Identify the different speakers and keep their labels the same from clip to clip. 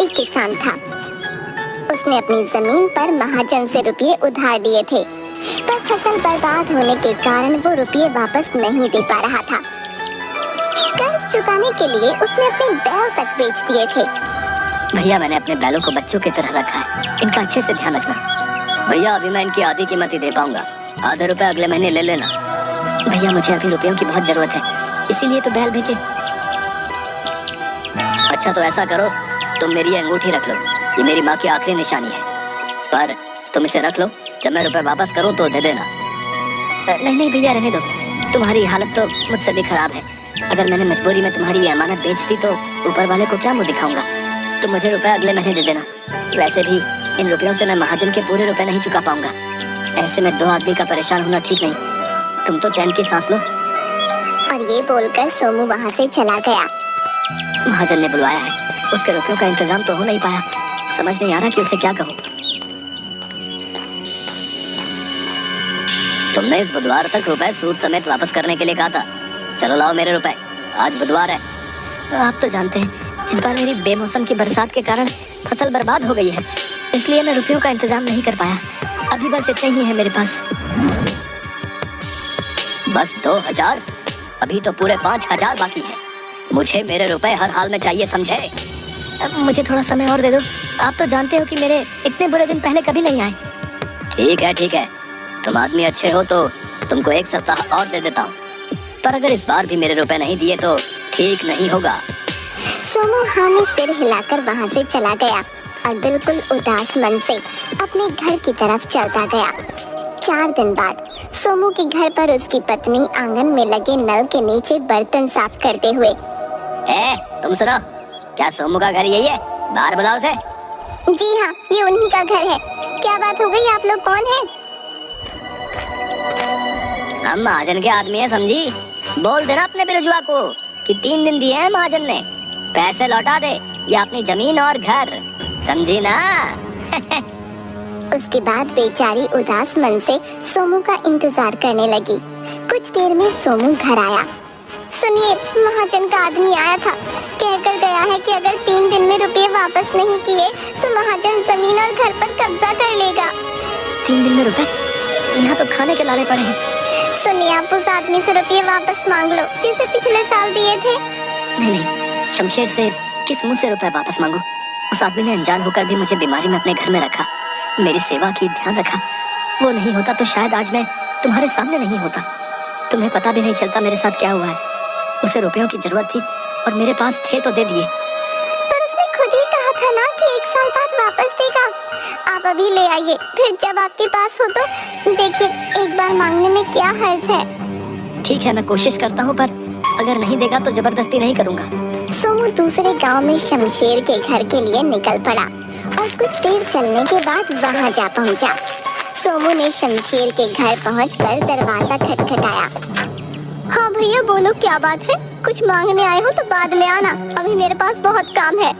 Speaker 1: एक किसान था। उसने अपनी जमीन पर महाजन से रुपये उधार लिए थे, पर फसल बर्बाद होने के कारण वो रुपये वापस नहीं दे पा रहा था। कर्ज चुकाने के लिए उसने अपने बैल तक बेच दिए थे।
Speaker 2: भैया, मैंने अपने बैलों को बच्चों की तरह रखा है, इनका अच्छे से ध्यान रखना। भैया, अभी मैं इनकी आधी कीमत ही दे पाऊंगा, आधे रुपए अगले महीने ले लेना। भैया, मुझे अभी रुपयों की बहुत जरूरत है, इसीलिए तो बैल बेचे। अच्छा, तो ऐसा करो, तुम मेरी ये अंगूठी रख लो, ये मेरी माँ की आखिरी निशानी है, पर तुम इसे रख लो, जब मैं रुपए वापस करूँ तो दे देना। नहीं नहीं भैया, रहने दो, तुम्हारी हालत तो मुझसे भी खराब है। अगर मैंने मजबूरी में तुम्हारी ये अमानत बेच दी तो ऊपर वाले को क्या मुंह दिखाऊंगा। तुम मुझे रुपए अगले महीने दे देना। वैसे भी इन रुपयों से मैं महाजन के पूरे रुपए नहीं चुका पाऊंगा। ऐसे में दो आदमी का परेशान होना ठीक नहीं। तुम तो चैन की सांस लो।
Speaker 1: और ये बोलकर सोमू वहाँ से चला गया।
Speaker 2: महाजन ने बुलवाया है, उसके रुपयों का इंतजाम तो हो नहीं पाया। समझ नहीं आ रहा कि उसे क्या कहूँ। तुमने इस बुधवार तक रुपए सूद समेत वापस करने के लिए कहा था। चलो लाओ मेरे रुपए, आज बुधवार है। आप तो जानते हैं, इस बार मेरी बेमौसम की बरसात के कारण फसल बर्बाद हो गई है, इसलिए मैं रुपयों का इंतजाम नहीं कर पाया। अभी बस इतने ही है मेरे पास। बस 2000? अभी तो पूरे 5000 बाकी है। मुझे मेरे रुपए हर हाल में चाहिए, समझे? मुझे थोड़ा समय और दे दो। आप तो जानते हो कि मेरे इतने बुरे दिन पहले कभी नहीं आए। ठीक है, तुम आदमी अच्छे हो तो तुमको 1 सप्ताह और दे देता हूँ, पर अगर इस बार भी मेरे रुपए नहीं दिए तो ठीक नहीं होगा।
Speaker 1: सोमू हाँ में सिर हिलाकर वहाँ से चला गया और बिल्कुल उदास मन से अपने घर की तरफ चलता गया। 4 दिन बाद सोमू के घर पर उसकी पत्नी आंगन में लगे नल के नीचे बर्तन साफ करते हुए।
Speaker 2: तुम सुनो, क्या सोमू का घर यही है? बाहर बुलाओ उसे।
Speaker 1: जी हाँ, ये उन्हीं का घर है। क्या बात हो गई? आप लोग कौन हैं?
Speaker 2: हम महाजन के आदमी हैं, समझी? बोल देना अपने बिरजुआ को कि 3 दिन दिए हैं महाजन ने, पैसे लौटा दे या अपनी जमीन और घर, समझी ना?
Speaker 1: उसके बाद बेचारी उदास मन से सोमू का इंतजार करने लगी। कुछ देर में सोमू घर आया। सुनिए, महाजन का आदमी आया था, कहकर गया है कि अगर 3 दिन में रुपये वापस नहीं किए तो महाजन जमीन और घर पर कब्जा कर लेगा।
Speaker 2: 3 दिन में रुपए? यहाँ तो खाने के लाले पड़े हैं।
Speaker 1: सुनिए, आप उस आदमी से रुपये वापस मांग लो जिसे पिछले साल दिए थे।
Speaker 2: नहीं, शमशेर से किस मुंह से रुपए वापस मांगू? उस आदमी ने अनजान होकर भी मुझे बीमारी में अपने घर में रखा, मेरी सेवा की, ध्यान रखा। वो नहीं होता तो शायद आज मैं तुम्हारे सामने नहीं होता। तुम्हें पता भी नहीं चलता मेरे साथ क्या हुआ है। उसे रुपयों की जरूरत थी और मेरे पास थे तो दे दिए।
Speaker 1: पर उसने खुद ही कहा था ना कि 1 साल बाद वापस देगा। आप अभी ले आइए, फिर जब आपके पास हो तो देखिए, एक बार मांगने में क्या हर्ज है।
Speaker 2: ठीक है, मैं कोशिश करता हूँ, पर अगर नहीं देगा तो जबरदस्ती नहीं करूँगा।
Speaker 1: सोमू दूसरे गांव में शमशेर के घर के लिए निकल पड़ा और कुछ देर चलने के बाद वहां जा पहुंचा। सोमू ने शमशेर के घर पहुंचकर दरवाजा खटखटाया। हाँ भैया, बोलो क्या बात है? कुछ मांगने आए हो तो बाद में आना, अभी मेरे पास बहुत काम है।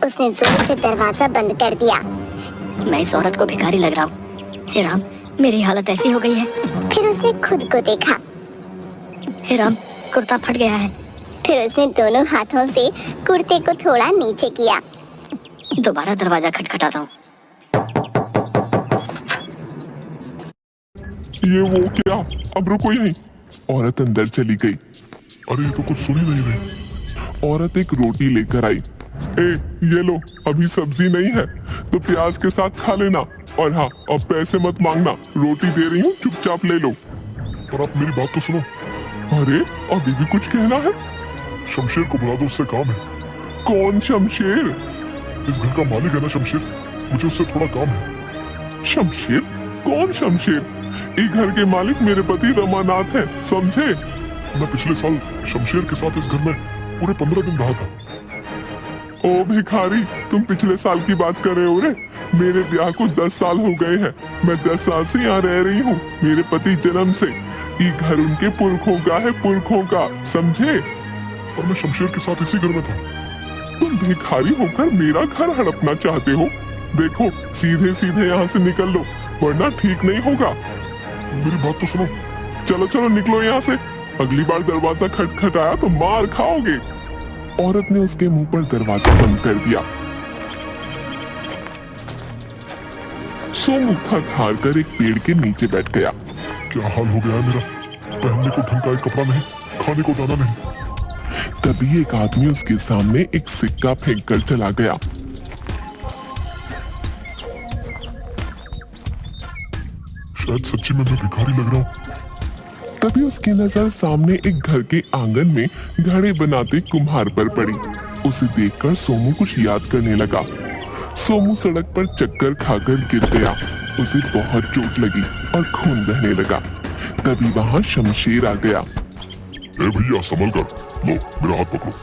Speaker 1: उसने जोर से दरवाजा बंद कर दिया।
Speaker 2: मैं इस औरत को भिखारी लग रहा हूँ। हे राम, मेरी हालत ऐसी हो गई है।
Speaker 1: फिर उसने खुद को देखा।
Speaker 2: हे राम, कुर्ता फट गया है।
Speaker 1: फिर उसने दोनों हाथों से कुर्ते को थोड़ा नीचे किया।
Speaker 2: दोबारा दरवाजा खटखटाता हूँ।
Speaker 3: ये वो क्या? अब रुको यहीं। औरत अंदर चली गई। अरे ये तो कुछ सुन ही नहीं रही। औरत एक रोटी लेकर आई। ये लो, अभी सब्जी नहीं है तो प्याज के साथ खा लेना, और हाँ, अब पैसे मत मांगना, रोटी दे रही हूँ, चुपचाप ले लो।
Speaker 4: पर आप मेरी बात तो सुनो।
Speaker 3: अरे अभी भी कुछ कहना है?
Speaker 4: शमशेर को बुला दो, उससे काम है।
Speaker 3: कौन शमशेर?
Speaker 4: इस घर का मालिक है ना शमशेर, मुझे उससे थोड़ा काम है।
Speaker 3: शमशेर? कौन शमशेर? इस घर के मालिक मेरे पति रमानाथ हैं, समझे?
Speaker 4: मैं पिछले साल शमशेर के साथ इस घर में पूरे 15 दिन रहा था।
Speaker 3: ओ भिखारी, तुम पिछले साल की बात कर रहे हो रे? मेरे ब्याह को 10 साल हो गए हैं। मैं 10 साल से यहाँ रह रही हूँ। मेरे पति जन्म से। ये घर उनके पुरखों का है, पुरखों का, समझे?
Speaker 4: और मैं शमशेर के साथ इसी घर में था।
Speaker 3: तुम भिखारी होकर मेरा घर हड़पना चाहते हो? देखो, सीधे सीधे यहाँ से निकल लो, वरना ठीक नहीं होगा।
Speaker 4: मेरी बात तो सुनो।
Speaker 3: चलो चलो, निकलो यहाँ से। अगली बार दरवाजा खटखटाया तो मार खाओगे। औरत ने उसके मुंह पर दरवाजा बंद कर दिया। सोमू थक हार कर एक पेड़ के नीचे बैठ गया।
Speaker 4: क्या हाल हो गया है मेरा, पहनने को ढंग का एक कपड़ा नहीं, खाने को दाना नहीं।
Speaker 3: तभी एक आदमी उसके सामने एक सिक्का फेंक कर चला गया।
Speaker 4: शायद सच्ची में मैं भिखारी लग रहा हूँ।
Speaker 3: तभी उसकी नजर सामने एक घर के आंगन में घड़े बनाते कुम्हार पर पड़ी। उसे देखकर सोमू कुछ याद करने लगा। सोमू सड़क पर चक्कर खाकर गिर गया। उसे बहुत चोट लगी और खून बहने लगा। तभी वहां शमशेर आ गया।
Speaker 4: ए भैया संभल कर, लो मेरा हाथ पकड़ो।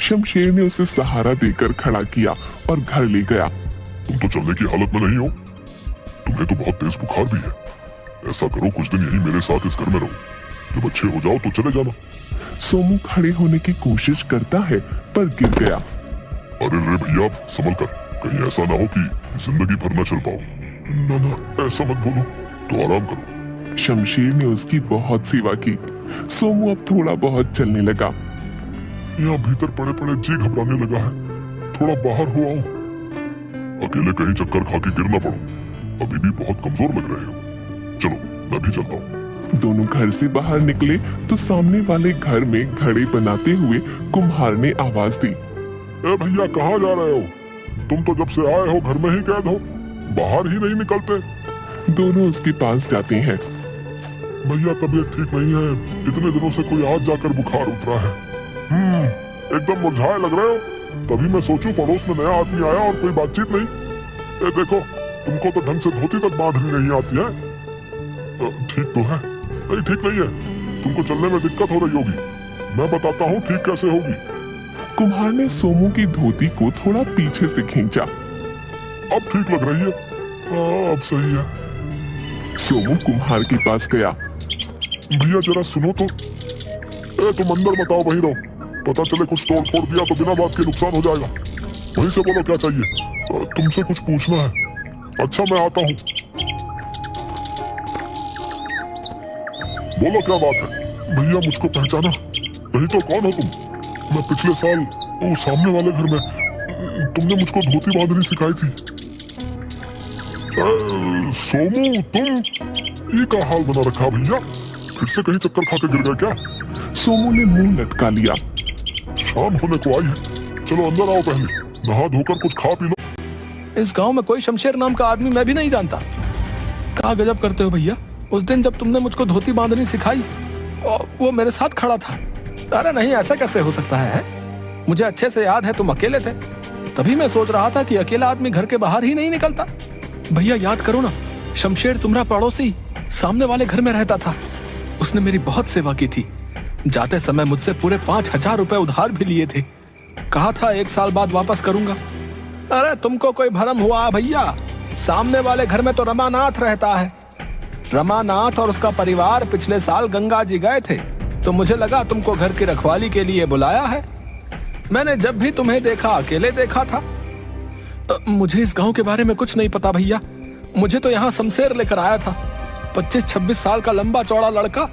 Speaker 3: शमशेर ने उसे सहारा देकर खड़ा किया और घर ले गया।
Speaker 4: तुम तो चलने की हालत में नहीं हो, तुम्हें तो बहुत तेज बुखार भी है। ऐसा करो, कुछ दिन यही मेरे साथ इस घर में रहो, जब अच्छे हो जाओ तो चले जाना।
Speaker 3: सोमू खड़े होने की कोशिश करता है पर गिर गया।
Speaker 4: अरे रे भैया संभल कर, कहीं ऐसा ना हो कि जिंदगी भर न चल पाओ। ना ना ऐसा मत बोलो, तो आराम करो।
Speaker 3: शमशेर ने उसकी बहुत सेवा की। सोमू अब थोड़ा बहुत चलने लगा।
Speaker 4: यहाँ भीतर पड़े पड़े जी घबराने लगा है, थोड़ा बाहर हो आओ। अकेले कहीं चक्कर खा के गिर ना पड़ो, अभी भी बहुत कमजोर लग रहे हो। चलो मैं भी चलता हूँ।
Speaker 3: दोनों घर से बाहर निकले तो सामने वाले घर में घड़े बनाते हुए कुम्हार ने आवाज दी।
Speaker 4: ए भैया कहाँ जा रहे हो? तुम तो जब से आए हो घर में ही कैद हो, बाहर ही नहीं निकलते।
Speaker 3: दोनों उसके पास जाते हैं।
Speaker 4: भैया तबीयत ठीक नहीं है, इतने दिनों से कोई आज जाकर बुखार उतरा है। एकदम मुरझाए लग रहे हो। तभी मैं सोचूं पड़ोस में नया आदमी आया और कोई बातचीत नहीं। ए देखो, तुमको तो ढंग से धोती तक बांधनी नहीं आती है। ठीक तो है? नहीं ठीक नहीं है, तुमको चलने में दिक्कत हो रही होगी। मैं बताता हूँ ठीक कैसे होगी।
Speaker 3: कुम्हार ने सोमू की धोती को थोड़ा पीछे से खींचा।
Speaker 4: अब ठीक लग रही है। हाँ अब सही है।
Speaker 3: सोमू कुम्हार के पास गया।
Speaker 4: भैया जरा सुनो तो। तुम अंदर मत आओ, वहीं रहो। पता चले कुछ तोड़ फोड़ दिया तो बिना बात के नुकसान हो जाएगा। वहीं से बोलो क्या चाहिए। तुमसे कुछ पूछना है। अच्छा मैं आता हूँ। बोलो क्या बात है। भैया मुझको पहचाना? नहीं तो कौन हो तुम? मैं पिछले साल वो सामने वाले घर में तुमने मुझको धोती बांधनी सिखाई थी। सोमू तुम ये क्या हाल बना रखा भैया? फिर से कहीं चक्कर खा के गिर गए क्या?
Speaker 3: सोमू ने मुंह लटका लिया।
Speaker 4: शाम होने को आई है, चलो अंदर आओ, पहले नहा धोकर कुछ खा पी लो।
Speaker 5: इस गांव में कोई शमशेर नाम का आदमी मैं भी नहीं जानता। क्या गजब करते हो भैया। उस दिन जब तुमने मुझको धोती बांधनी सिखाई वो मेरे साथ खड़ा था। अरे नहीं, ऐसा कैसे हो सकता है? मुझे अच्छे से याद है तुम अकेले थे। तभी मैं सोच रहा था कि अकेला आदमी घर के बाहर ही नहीं निकलता। भैया याद करो ना, शमशेर तुम्हारा पड़ोसी सामने वाले घर में रहता था। उसने मेरी बहुत सेवा की थी। जाते समय मुझसे पूरे 5,000 रुपए उधार भी लिए थे। कहा था 1 साल बाद वापस करूंगा। अरे तुमको कोई भ्रम हुआ भैया। सामने वाले घर में तो रमानाथ रहता है। रमानाथ और उसका परिवार पिछले साल गंगा जी गए थे, तो मुझे लगा तुमको घर की रखवाली के लिए बुलाया है। मैंने जब भी तुम्हें देखा अकेले देखा था। मुझे इस गांव के बारे में कुछ नहीं पता भैया। मुझे तो यहाँ शमशेर लेकर आया था। 25-26 साल का लंबा चौड़ा लड़का,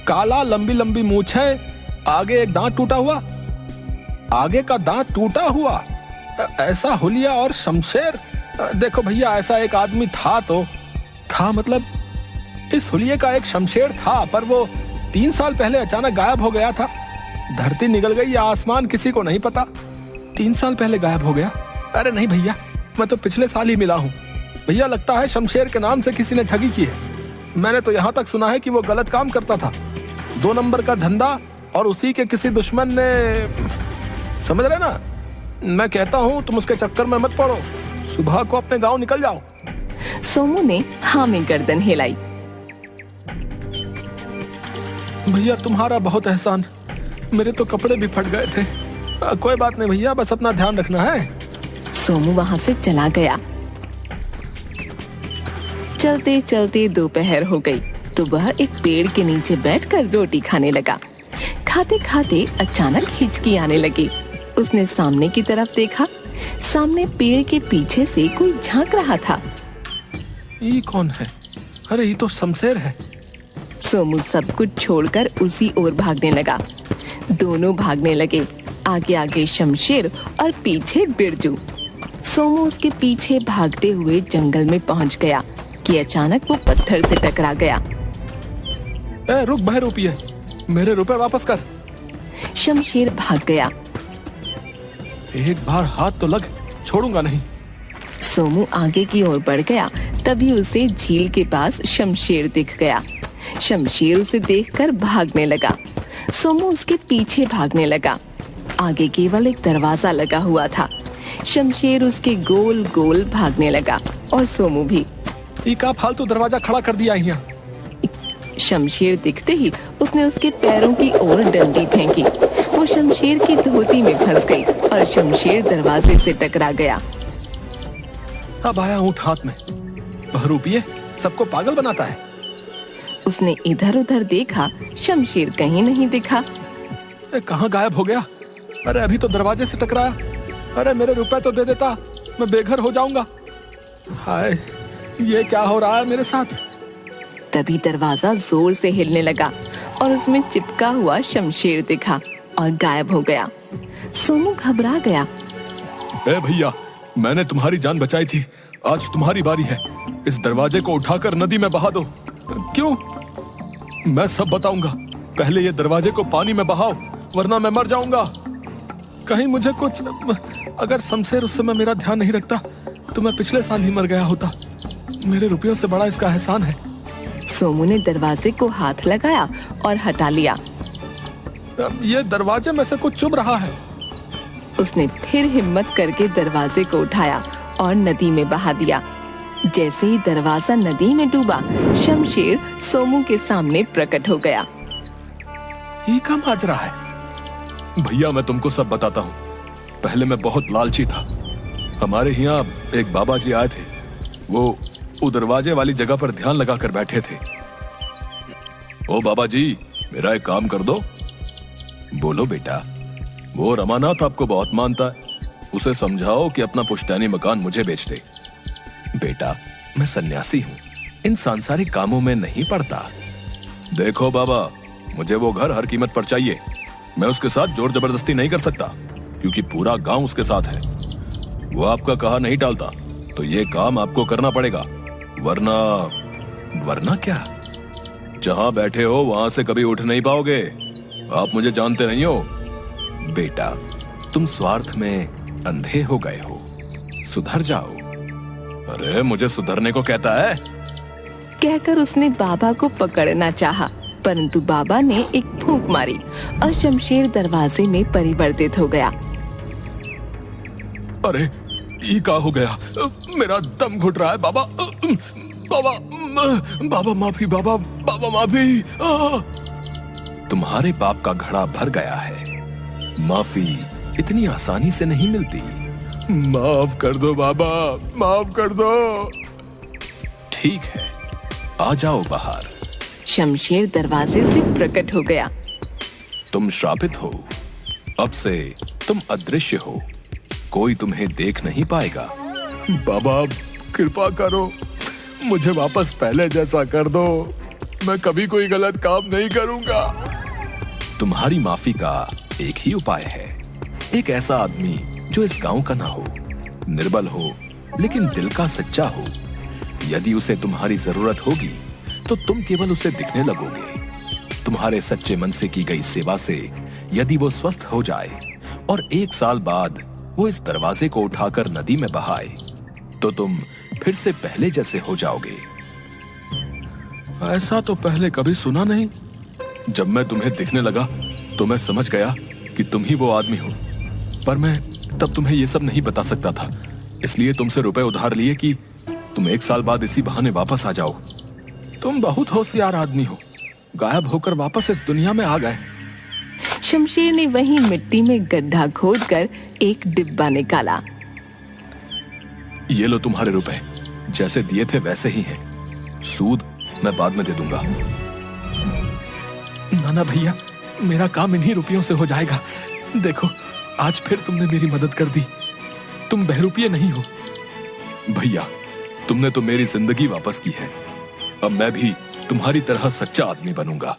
Speaker 5: काला, लंबी लंबी मूछें, आगे एक दांत टूटा हुआ। आगे का दांत टूटा हुआ, ऐसा हुलिया और शमशेर। देखो भैया, ऐसा एक आदमी था तो था, मतलब इस हुलिये का एक शमशेर था, पर वो 3 साल पहले अचानक गायब हो गया था। धरती निगल गई या आसमान, किसी को नहीं पता। 3 साल पहले गायब हो गया। अरे नहीं भैया, मैं तो पिछले साल ही मिला हूँ। भैया लगता है शमशेर के नाम से किसी ने ठगी की है। मैंने तो यहाँ तक सुना है कि वो गलत काम करता था। 2 नंबर का धंधा, और उसी के किसी दुश्मन ने, समझ रहे ना? मैं कहता हूँ तुम उसके चक्कर में मत पड़ो। सुबह को अपने गाँव निकल जाओ।
Speaker 6: सोमू ने हाँ में गर्दन हिलाई।
Speaker 5: भैया तुम्हारा बहुत एहसान। मेरे तो कपड़े भी फट गए थे। कोई बात नहीं भैया, बस अपना ध्यान रखना है।
Speaker 6: सोमू वहां से चला गया। चलते चलते दोपहर हो गई तो वह एक पेड़ के नीचे बैठकर रोटी खाने लगा। खाते खाते अचानक हिचकी आने लगी। उसने सामने की तरफ देखा। सामने पेड़ के पीछे से कोई झांक रहा था।
Speaker 5: ये कौन है? अरे ये तो शमशेर है।
Speaker 6: सोमू सब कुछ छोड़कर उसी ओर भागने लगा। दोनों भागने लगे, आगे आगे शमशेर और पीछे बिरजू। सोमू उसके पीछे भागते हुए जंगल में पहुंच गया कि अचानक वो पत्थर से टकरा गया।
Speaker 5: ए रुक बहरूपिये, मेरे रुपए वापस कर।
Speaker 6: शमशेर भाग गया।
Speaker 5: एक बार हाथ तो लग, छोड़ूंगा नहीं।
Speaker 6: सोमू आगे की ओर बढ़ गया, तभी उसे झील के पास शमशेर दिख गया। शमशेर उसे देखकर भागने लगा। सोमू उसके पीछे भागने लगा। आगे केवल एक दरवाजा लगा हुआ था। शमशेर उसके गोल गोल भागने लगा और सोमू भी।
Speaker 5: का फालतू दरवाजा खड़ा कर दिया यहाँ।
Speaker 6: शमशेर दिखते ही उसने उसके पैरों की ओर डंडी फेंकी। वो शमशेर की धोती में फंस गई और शमशेर दरवाजे से टकरा गया।
Speaker 5: अब आया ऊँट हाथ में। बहरूपिये सबको पागल बनाता है।
Speaker 6: उसने इधर उधर देखा, शमशेर कहीं नहीं दिखा।
Speaker 5: कहाँ गायब हो गया? अरे अभी तो दरवाजे से टकराया। अरे मेरे रुपए तो दे देता, मैं बेघर हो जाऊंगा। हाय, ये क्या हो रहा है मेरे साथ?
Speaker 6: तभी दरवाजा जोर से हिलने लगा और उसमें चिपका हुआ शमशेर दिखा और गायब हो गया। सोनू घबरा गया।
Speaker 5: ए भैया, मैंने तुम्हारी जान बचाई थी, आज तुम्हारी बारी है। इस दरवाजे को उठाकर नदी में बहा दो। क्यों? मैं सब बताऊंगा। पहले ये दरवाजे को पानी में बहाओ, वरना मैं मर जाऊंगा। कहीं मुझे कुछ, अगर शमशेर उस समय मेरा ध्यान नहीं रखता तो मैं पिछले साल ही मर गया होता। मेरे रुपयों से बड़ा इसका एहसान है।
Speaker 6: सोमू ने दरवाजे को हाथ लगाया और हटा लिया।
Speaker 5: ये दरवाजे में से कुछ चुभ रहा है।
Speaker 6: उसने फिर हिम्मत करके दरवाजे को उठाया और नदी में बहा दिया। जैसे ही दरवाजा नदी में डूबा, शमशेर सोमू के सामने प्रकट हो गया।
Speaker 5: ये क्या माजरा है? भैया मैं तुमको सब बताता हूँ। पहले मैं बहुत लालची था। हमारे यहाँ एक बाबा जी आए थे। वो दरवाजे वाली जगह पर ध्यान लगा कर बैठे थे। ओ बाबा जी, मेरा एक काम कर दो। बोलो बेटा। वो रमानाथ आपको बहुत मानता है, उसे समझाओ कि अपना पुश्तैनी मकान मुझे बेच दे। बेटा, मैं सन्यासी हूँ, इन सांसारिक कामों में नहीं पड़ता। देखो बाबा, मुझे वो घर हर कीमत पर चाहिए। मैं उसके साथ जोर जबरदस्ती नहीं कर सकता, क्योंकि पूरा गांव उसके साथ है। वो आपका कहा नहीं टालता, तो ये काम आपको करना पड़ेगा, वरना क्या? जहां बैठे हो वहां से कभी उठ नहीं पाओगे। आप मुझे जानते नहीं हो। बेटा, तुम स्वार्थ में अंधे हो गए हो, सुधर जाओ। अरे मुझे सुधरने को कहता है?
Speaker 6: कहकर उसने बाबा को पकड़ना चाहा, परंतु बाबा ने एक फूंक मारी और शमशेर दरवाजे में परिवर्तित हो गया।
Speaker 5: अरे ये क्या हो गया? मेरा दम घुट रहा है। बाबा, बाबा माफी, बाबा माफी। तुम्हारे पाप का घड़ा भर गया है। माफी इतनी आसानी से नहीं मिलती। माफ कर दो बाबा, माफ कर दो। ठीक है, आ जाओ बाहर।
Speaker 6: शमशेर दरवाजे से प्रकट हो गया।
Speaker 5: तुम श्रापित हो, अब से तुम अदृश्य हो, कोई तुम्हें देख नहीं पाएगा। बाबा कृपा करो, मुझे वापस पहले जैसा कर दो। मैं कभी कोई गलत काम नहीं करूंगा। तुम्हारी माफी का एक ही उपाय है। एक ऐसा आदमी जो इस गांव का ना हो, निर्बल हो, लेकिन दिल का सच्चा हो। यदि उसे तुम्हारी जरूरत होगी तो तुम केवल उसे दिखने लगोगे। तुम्हारे सच्चे मन से की गई सेवा से यदि वो स्वस्थ हो जाए और 1 साल बाद वो इस दरवाजे को उठाकर नदी में बहाए, तो तुम फिर से पहले जैसे हो जाओगे। ऐसा तो पहले कभी सुना नहीं। जब मैं तुम्हें दिखने लगा तो मैं समझ गया कि तुम ही वो आदमी हो, पर मैं तब तुम्हें ये सब नहीं बता सकता था। इसलिए तुमसे रुपए उधार लिए कि तुम 1 साल बाद इसी बहाने वापस आ जाओ। तुम बहुत होशियार आदमी हो, गायब होकर वापस इस दुनिया में आ गए।
Speaker 6: शमशेर ने वहीं मिट्टी में गड्ढा खोदकर एक डिब्बा निकाला।
Speaker 5: ये लो तुम्हारे रुपए, जैसे दिए थे वैसे ही हैं। सूद मैं बाद में दे दूंगा। नाना भैया, मेरा काम इन्हीं रुपयों से हो जाएगा। देखो, आज फिर तुमने मेरी मदद कर दी। तुम बहरूपिये नहीं हो। भैया, तुमने तो मेरी जिंदगी वापस की है। अब मैं भी तुम्हारी तरह सच्चा आदमी बनूंगा।